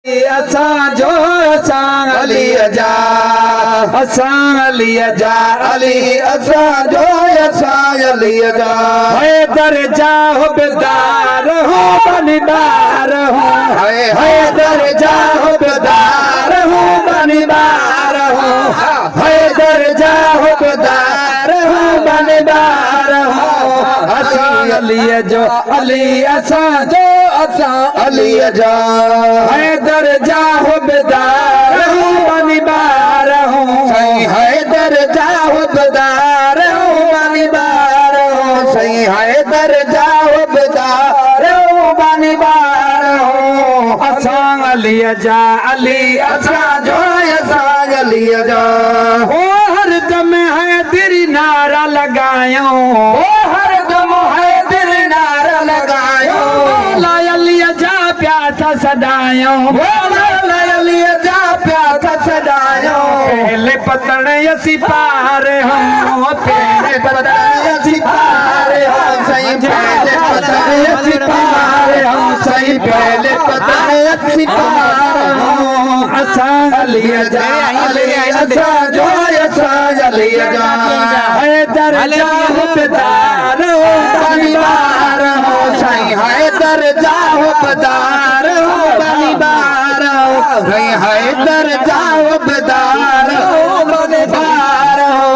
असां जो असां अली जा असां अली जा अली असां जो असां अली जा हैदर जा हुबदार हो बनिदार हो हैदर जा हुबदार हो बनिदार हो हैदर जा हुबदार हो बनिदार हो असां अली जो अली असां जो असां अली जा हैदर जा हुबदार हो बनिदार हो सही हैदर जा हुबदार हो बनिदार हो सही हैदर जा हुबदार हो बनिदार हो असां अली जा अली असां जो असां अली जा हो हर दम हैदर नारा लगायो हर दम हैदर नारा लगायो प्यासा सदायो अली जा प्यासा सदायो पहले पतन असी पार हो पहले पतन असी पार हो सही पहले पतन असी पार हो सही पहले पतन असी पार हो असां अली जा अली असां जो असां अली जा हैदर जा हुबदार हो बनिदार हो सही हैदर जा हुबदार हो बनिदार हो सही हैदर जा हुबदार हो बनिदार हो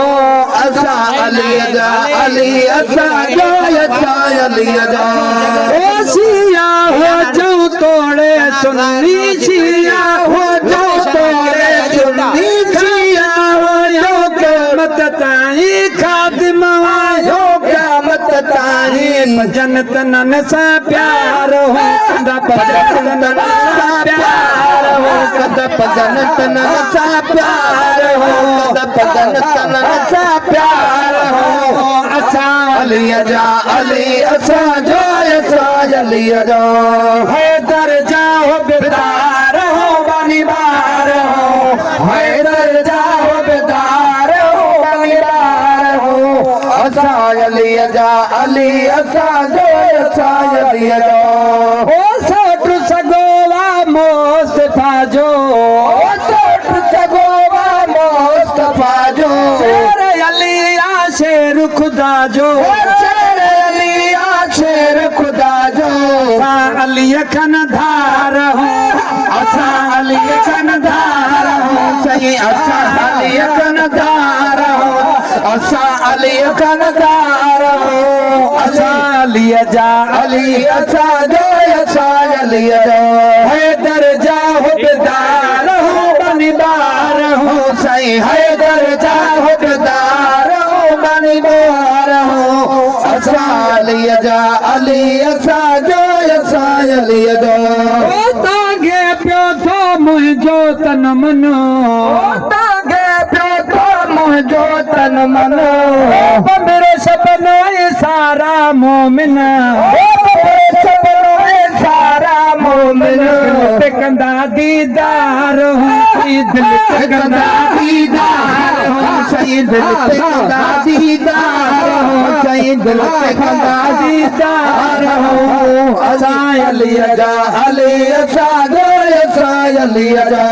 असां अली जा अली असां जो असां अली जा ओ सिया हो जो तोड़े सुन्नी सिया हो जो तोड़े सुन्नी सिया हो जो क़यामत ताईं खादिम हो क़यामत ताईं जन्नत नन सा प्यार हो कदप जन्नत सा प्यार हो कदप जन्नत नन सा प्यार हो कदप जन्नत नन सा प्यार हो असां अली जा अली असां जो असां अली जा हैदर जा हुबदार हो बनिदार हो हैदर जा हुबदार हो बनिदार हो असां अली जा अली असां जो असां अली जा ओ सोट सगोवा मुस्तफा जो ओ सोट सगोवा मुस्तफा जो शेर अली आ शेर खुदा जो शेर अली आ शेर खुदा जो असां अली खन धार हो असां अली खन धार हो सही असां अली खन धार हो असां अली खन धार हो असां अली जा अली असां जो असां अली जा हैदर जा हुबदार हो बनिदार हो सही हैदर जा हुबदार हो बनिदार हो असां अली जा अली असां जो असां अली जा तांगे पियो थो मुंहिंजो तन मन तांगे पियो थो मुंहिंजो तन मन मेरे सपनो सारा मोमिन सपनो सारा मोमिन कंदा दीदार हो दिल कंदा दीदार हो सही दिल कंदा दीदार हो सही दिल कंदा दीदार हो असां अली जा अली असां जो असां अली जा।